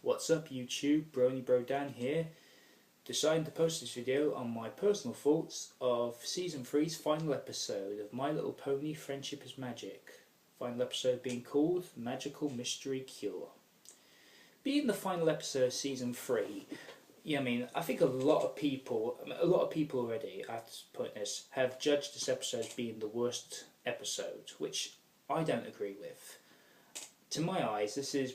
What's up YouTube, Bronybro Dan here, deciding to post this video on my personal thoughts of Season 3's final episode of My Little Pony Friendship is Magic. Final episode being called Magical Mystery Cure. Being the final episode of Season 3, I think a lot of people already, I have to put this, have judged this episode as being the worst episode, which I don't agree with. To my eyes, this is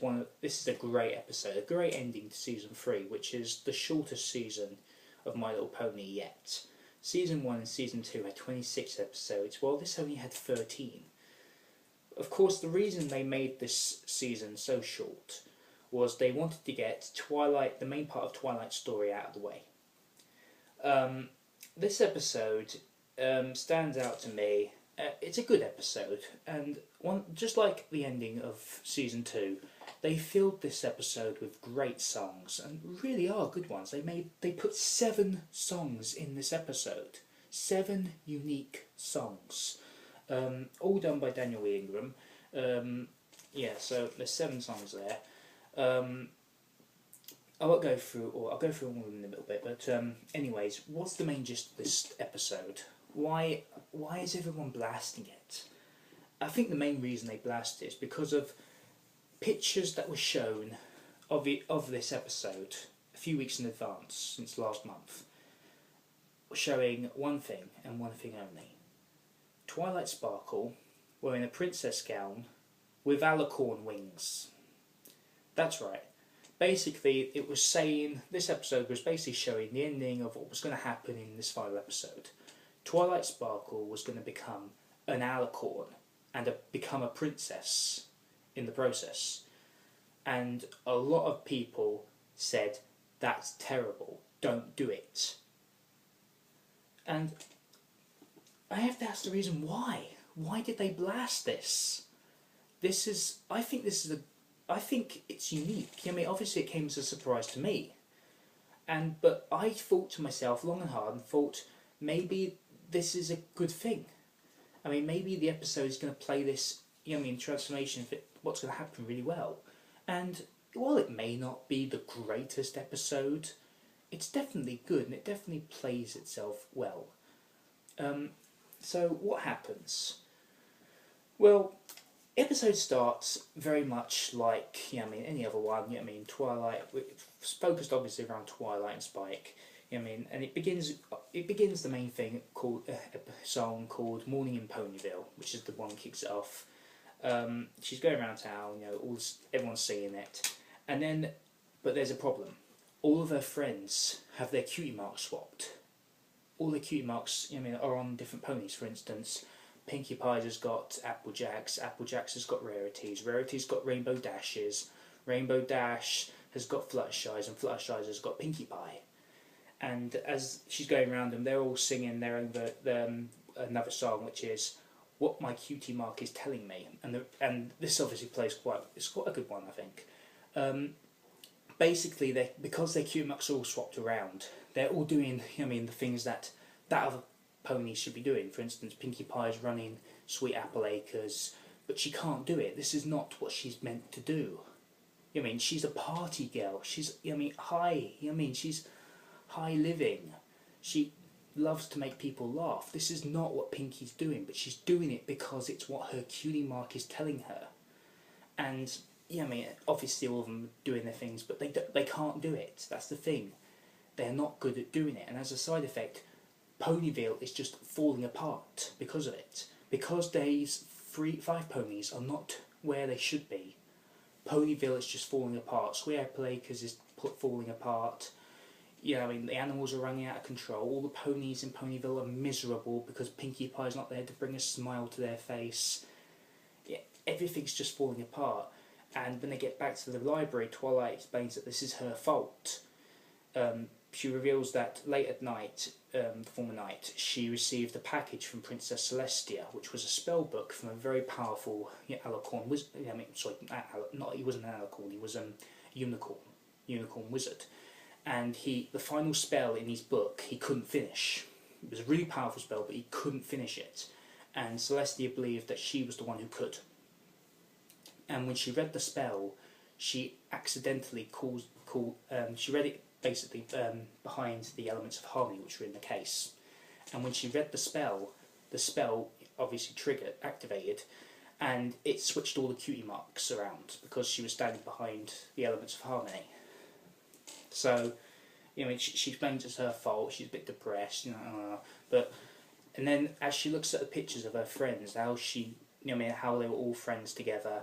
a great episode, a great ending to Season 3, which is the shortest season of My Little Pony yet. Season 1 and Season 2 had 26 episodes, while this only had 13. Of course, the reason they made this season so short was they wanted to get Twilight, the main part of Twilight's story, out of the way. This episode stands out to me. It's a good episode, and just like the ending of Season 2, they filled this episode with great songs, and really are good ones. They put 7 songs in this episode, 7 unique songs, all done by Daniel Ingram. So there's 7 songs there. I'll go through all of them in a little bit, but anyways, what's the main gist of this episode? Why is everyone blasting it? I think the main reason they blast it is because of pictures that were shown of this episode a few weeks in advance, since last month, showing one thing and one thing only. Twilight Sparkle wearing a princess gown with alicorn wings. That's right. Basically, this episode was basically showing the ending of what was going to happen in this final episode. Twilight Sparkle was going to become an alicorn and become a princess in the process. And a lot of people said, that's terrible, don't do it. And I have to ask the reason why. Why did they blast this? I think it's unique. Obviously it came as a surprise to me. But I thought to myself long and hard and thought, maybe this is a good thing. Maybe the episode is going to play this, transformation, what's going to happen really well. And while it may not be the greatest episode, it's definitely good and it definitely plays itself well. So what happens? Well, episode starts very much like, any other one, Twilight, it's focused obviously around Twilight and Spike. And it begins the main thing called a song called Morning in Ponyville, which is the one that kicks it off. She's going around town, everyone's singing it. But there's a problem. All of her friends have their cutie marks swapped. All their cutie marks, are on different ponies. For instance, Pinkie Pie has got Applejack's has got Rarity's got Rainbow Dash's, Rainbow Dash has got Fluttershy's, and Fluttershy's has got Pinkie Pie. And as she's going around them, they're all singing their own another song, which is "What My Cutie Mark Is Telling Me," and this obviously plays it's quite a good one, I think. Basically, because their cutie marks are all swapped around, they're all doing the things that other ponies should be doing. For instance, Pinkie Pie is running Sweet Apple Acres, but she can't do it. This is not what she's meant to do. She's a party girl. She's she's high living. She loves to make people laugh. This is not what Pinkie's doing, but she's doing it because it's what her cutie mark is telling her. And obviously all of them are doing their things, but they can't do it. That's the thing. They're not good at doing it, and as a side effect, Ponyville is just falling apart because of it. Because these 5 ponies are not where they should be, Ponyville is just falling apart. Sweet Apple Acres is falling apart. The animals are running out of control. All the ponies in Ponyville are miserable because Pinkie Pie's not there to bring a smile to their face. Everything's just falling apart. And when they get back to the library, Twilight explains that this is her fault. She reveals that late at night, the former night, she received a package from Princess Celestia, which was a spell book from a very powerful alicorn wizard. He wasn't an alicorn, he was a unicorn wizard. And the final spell in his book, he couldn't finish. It was a really powerful spell, but he couldn't finish it. And Celestia believed that she was the one who could. And when she read the spell, she accidentally she read it basically behind the elements of harmony which were in the case, and when she read the spell obviously activated, and it switched all the cutie marks around because she was standing behind the elements of harmony. So, she explains it's her fault. She's a bit depressed, but and then as she looks at the pictures of her friends, how how they were all friends together,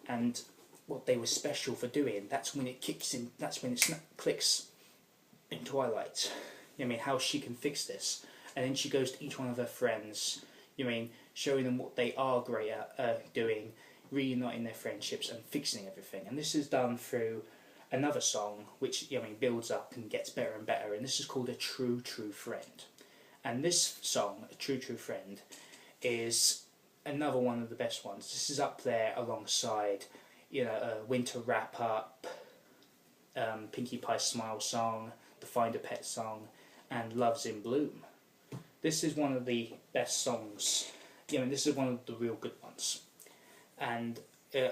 and what they were special for doing. That's when it kicks in. That's when it clicks in Twilight. How she can fix this, and then she goes to each one of her friends. Showing them what they are great at doing, reuniting their friendships and fixing everything. And this is done through another song, which builds up and gets better and better. And this is called A True True Friend. And this song, A True True Friend, is another one of the best ones. This is up there alongside, Winter Wrap Up, Pinkie Pie Smile Song, the Find a Pet Song, and Love's in Bloom. This is one of the best songs. This is one of the real good ones. And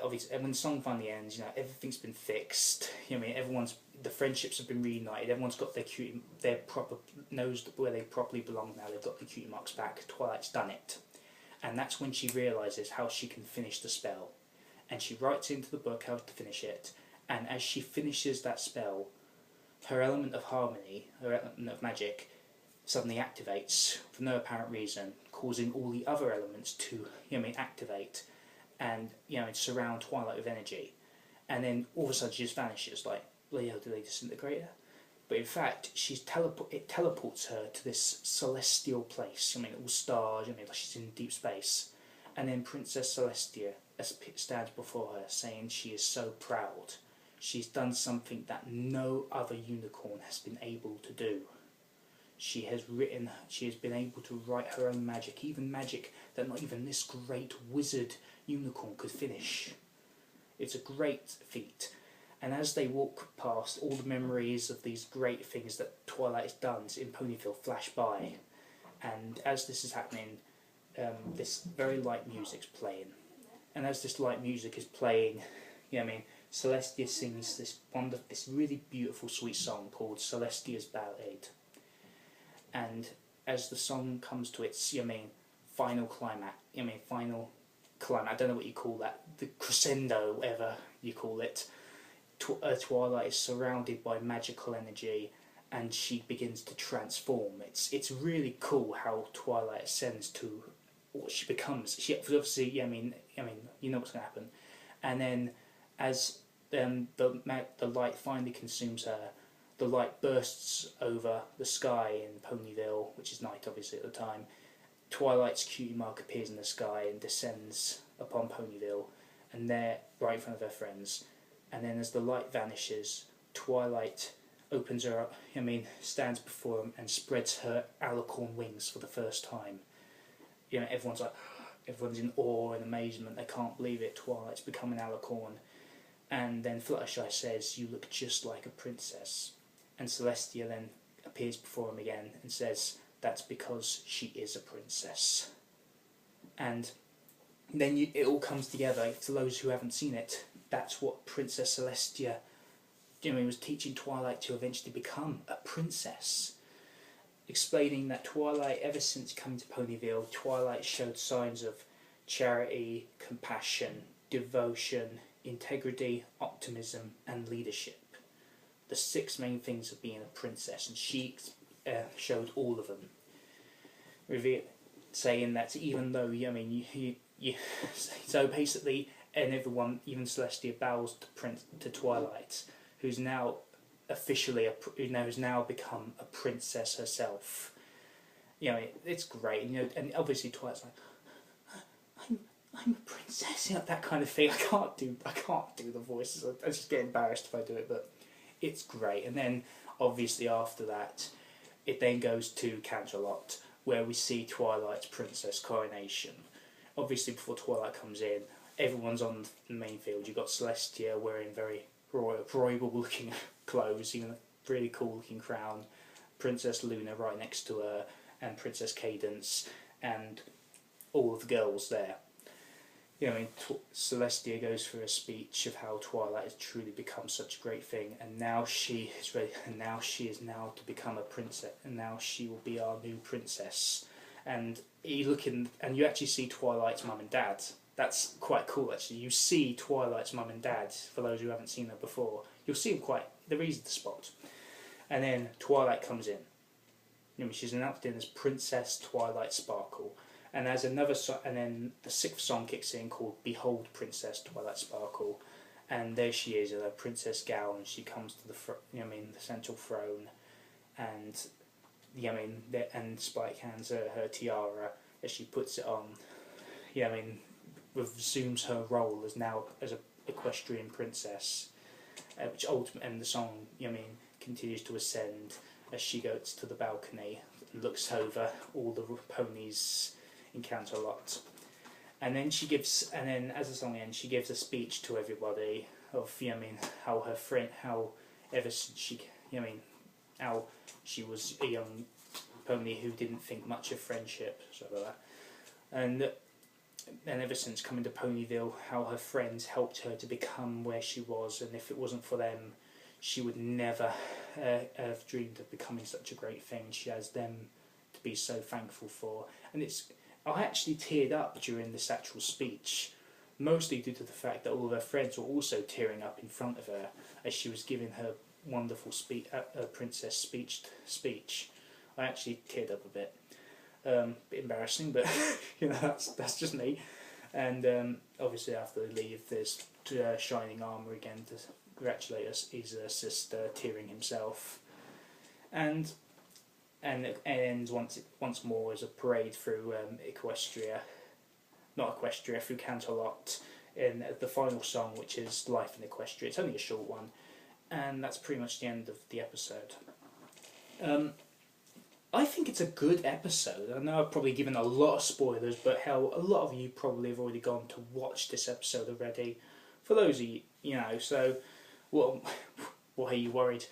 obviously, when the song finally ends, everything's been fixed. The friendships have been reunited. Everyone's got their proper knows where they properly belong now. They've got the cutie marks back. Twilight's done it, and that's when she realizes how she can finish the spell, and she writes into the book how to finish it. And as she finishes that spell, her element of harmony, her element of magic, suddenly activates for no apparent reason, causing all the other elements to activate and surround Twilight with energy, and then all of a sudden she just vanishes. Like, Leo, do they disintegrate her? But in fact, it teleports her to this celestial place. All stars. Like she's in deep space, and then Princess Celestia stands before her, saying she is so proud. She's done something that no other unicorn has been able to do. She has been able to write her own magic, even magic that not even this great wizard unicorn could finish. It's a great feat. And as they walk past, all the memories of these great things that Twilight has done in Ponyville flash by. And as this is happening, this very light music's playing. And as this light music is playing, Celestia sings this really beautiful, sweet song called Celestia's Ballad. And as the song comes to its, final climax, I don't know what you call that, the crescendo, whatever you call it, Twilight is surrounded by magical energy, and she begins to transform. It's really cool how Twilight ascends to what she becomes. She obviously, you know what's going to happen, and then as the light finally consumes her. The light bursts over the sky in Ponyville, which is night obviously at the time. Twilight's cutie mark appears in the sky and descends upon Ponyville, and there, right in front of her friends. And then as the light vanishes, Twilight opens her up, stands before them and spreads her alicorn wings for the first time. Everyone's in awe and amazement. They can't believe it. Twilight's become an alicorn. And then Fluttershy says, "You look just like a princess." And Celestia then appears before him again and says, "That's because she is a princess." And then it all comes together. For those who haven't seen it, that's what Princess Celestia was teaching Twilight to eventually become a princess. Explaining that Twilight, ever since coming to Ponyville, Twilight showed signs of charity, compassion, devotion, integrity, optimism, and leadership. The 6 main things of being a princess, and she showed all of them. Saying that even though so basically, and everyone, even Celestia, bows to Twilight, who's now officially who's now become a princess herself. It's great. And obviously Twilight's like, I'm a princess, that kind of thing. I can't do the voices. I just get embarrassed if I do it, but it's great. And then obviously after that, it then goes to Canterlot, where we see Twilight's princess coronation. Obviously before Twilight comes in, everyone's on the main field. You've got Celestia wearing very royal looking clothes, really cool looking crown, Princess Luna right next to her, and Princess Cadance, and all of the girls there. you know, I mean, Celestia goes through a speech of how Twilight has truly become such a great thing, and now she is ready, and now she is now to become a princess, and now she will be our new princess. And you look in, and you actually see Twilight's mum and dad. That's quite cool, actually. You see Twilight's mum and dad. For those who haven't seen her before, you'll see them quite. They're easy to spot. And then Twilight comes in. You know, she's announced in as Princess Twilight Sparkle. And there's another and then the 6th song kicks in called "Behold, Princess Twilight Sparkle," and there she is in her princess gown. She comes to the the central throne, and and Spike hands her tiara as she puts it on. Resumes her role as an equestrian princess, which ultimately, and the song continues to ascend as she goes to the balcony, and looks over all the ponies encounter a lot, and then as the song ends, she gives a speech to everybody of how her friend, how ever since how she was a young pony who didn't think much of friendship, like that, and ever since coming to Ponyville, how her friends helped her to become where she was, and if it wasn't for them, she would never have dreamed of becoming such a great thing. She has them to be so thankful for, and I actually teared up during this actual speech, mostly due to the fact that all of her friends were also tearing up in front of her as she was giving her wonderful princess speech. I actually teared up a bit. Bit embarrassing, but that's just me. And obviously after they leave, there's Shining Armour again to congratulate us. His sister tearing himself, and it ends once more as a parade through through Canterlot, in the final song, which is "Life in Equestria." It's only a short one, and that's pretty much the end of the episode. I think it's a good episode. I know I've probably given a lot of spoilers, but hell, a lot of you probably have already gone to watch this episode already. For those of you, so, well, why are you worried?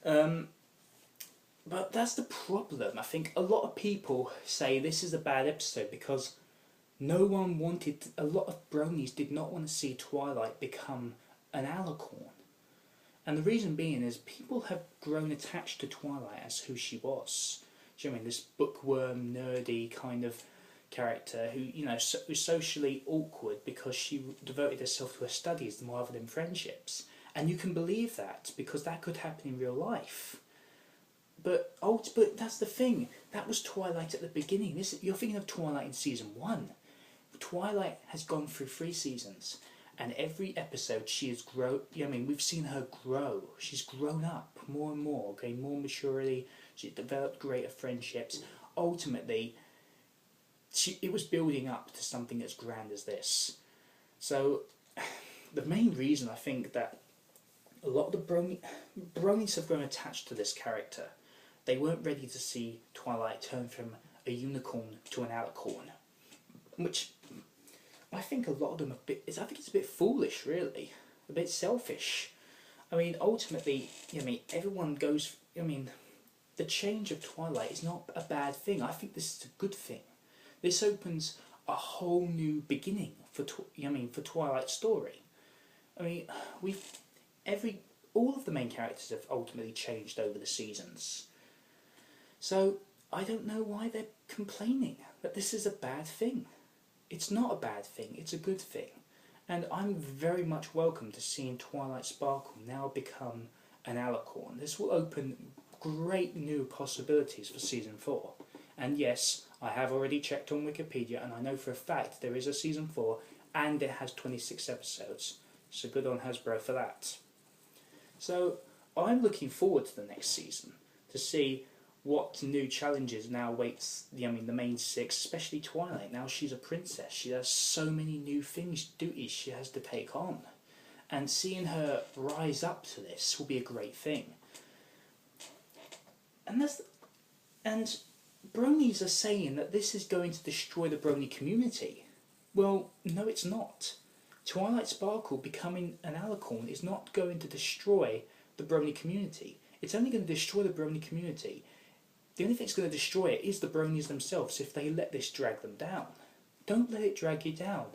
But that's the problem. I think a lot of people say this is a bad episode because a lot of bronies did not want to see Twilight become an alicorn. And the reason being is people have grown attached to Twilight as who she was. Do you know what I mean? This bookworm, nerdy kind of character who, was socially awkward because she devoted herself to her studies rather than friendships. And you can believe that because that could happen in real life. But that's the thing. That was Twilight at the beginning. You're thinking of Twilight in season 1. Twilight has gone through 3 seasons, and every episode she has grown. We've seen her grow. She's grown up more and more, gained more maturity. She's developed greater friendships. Ultimately, it was building up to something as grand as this. So, the main reason I think that a lot of the bronies have grown attached to this character. They weren't ready to see Twilight turn from a unicorn to an alicorn, which I think a lot of them I think it's a bit foolish, really, a bit selfish. Ultimately, everyone goes. The change of Twilight is not a bad thing. I think this is a good thing. This opens a whole new beginning for Twilight's story. All of the main characters have ultimately changed over the seasons. So I don't know why they're complaining that this is a bad thing. It's not a bad thing, it's a good thing. And I'm very much welcome to seeing Twilight Sparkle now become an alicorn. This will open great new possibilities for season 4. And yes, I have already checked on Wikipedia and I know for a fact there is a season 4 and it has 26 episodes. So good on Hasbro for that. So I'm looking forward to the next season to see what new challenges now awaits the main 6, especially Twilight. Now she's a princess. She has so many new duties she has to take on. And seeing her rise up to this will be a great thing. And bronies are saying that this is going to destroy the brony community. Well, no it's not. Twilight Sparkle becoming an alicorn is not going to destroy the brony community. It's only going to destroy the brony community. The only thing that's going to destroy it is the bronies themselves if they let this drag them down. Don't let it drag you down.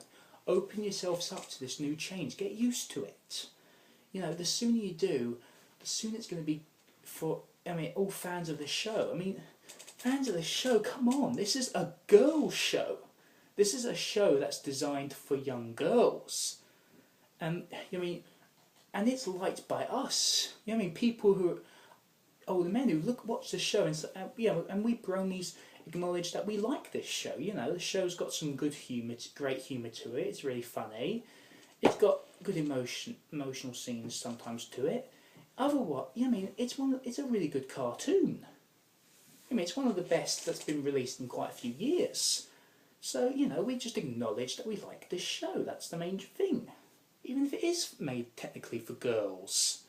Open yourselves up to this new change. Get used to it. You know, the sooner you do, the sooner it's going to be for, I mean, all fans of the show. I mean, fans of the show, come on. This is a girls' show. This is a show that's designed for young girls. And, I mean, and it's liked by us. You know, I mean, people who are older men who watch the show and and we bronies acknowledge that we like this show. You know, the show's got some good humour, great humour to it. It's really funny. It's got good emotional scenes sometimes to it. Otherwise, I mean, it's a really good cartoon. I mean, it's one of the best that's been released in quite a few years. So, you know, we just acknowledge that we like this show. That's the main thing. Even if it is made technically for girls.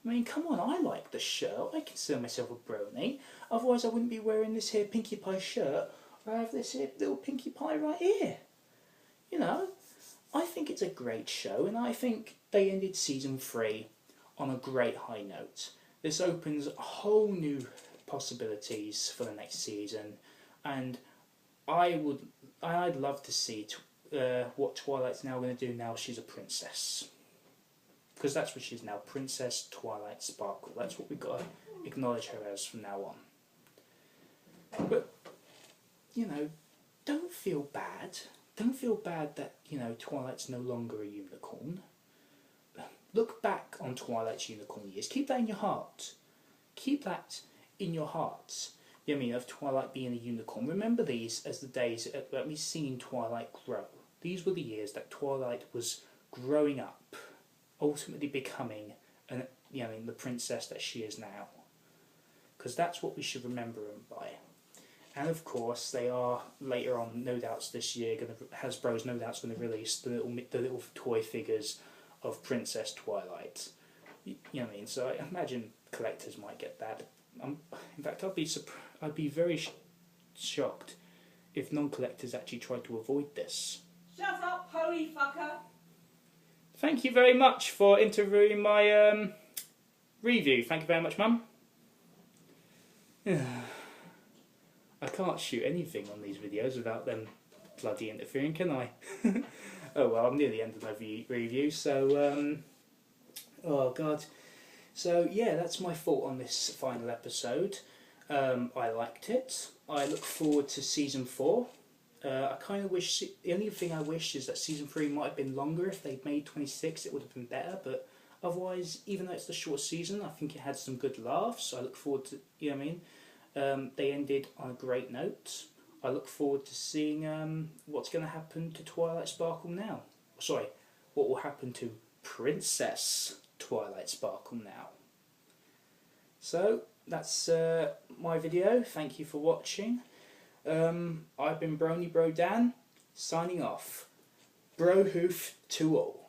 I mean, come on, I like the show. I consider myself a brony. Otherwise I wouldn't be wearing this here Pinkie Pie shirt, or I have this here little Pinkie Pie right here. You know, I think it's a great show, and I think they ended season 3 on a great high note. This opens a whole new possibilities for the next season, and I'd love to see what Twilight's now going to do now she's a princess. Because that's what she is now, Princess Twilight Sparkle. That's what we've got to acknowledge her as from now on. But, you know, don't feel bad. Don't feel bad that, you know, Twilight's no longer a unicorn. Look back on Twilight's unicorn years. Keep that in your heart. Keep that in your heart. You know what I mean, of Twilight being a unicorn. Remember these as the days that we've seen Twilight grow. These were the years that Twilight was growing up, ultimately becoming the princess that she is now. Because that's what we should remember them by. And of course, they are later on, no doubts this year, Hasbro's no doubts going to release the little toy figures of Princess Twilight. You know what I mean? So I imagine collectors might get that. In fact, I'd be very shocked if non-collectors actually tried to avoid this. Shut up, holy fucker! Thank you very much for interviewing my review. Thank you very much, Mum. I can't shoot anything on these videos without them bloody interfering, can I? Oh well, I'm near the end of my review, so oh god. So yeah, that's my thought on this final episode. I liked it. I look forward to season 4. I kind of wish, the only thing I wish is that season 3 might have been longer. If they'd made 26 it would have been better, but otherwise, even though it's the short season, I think it had some good laughs. I look forward to, you know what I mean? They ended on a great note. I look forward to seeing what's going to happen to Twilight Sparkle now. Sorry, what will happen to Princess Twilight Sparkle now. So, that's my video. Thank you for watching. I've been Bronybro Dan, signing off. Bro hoof to all.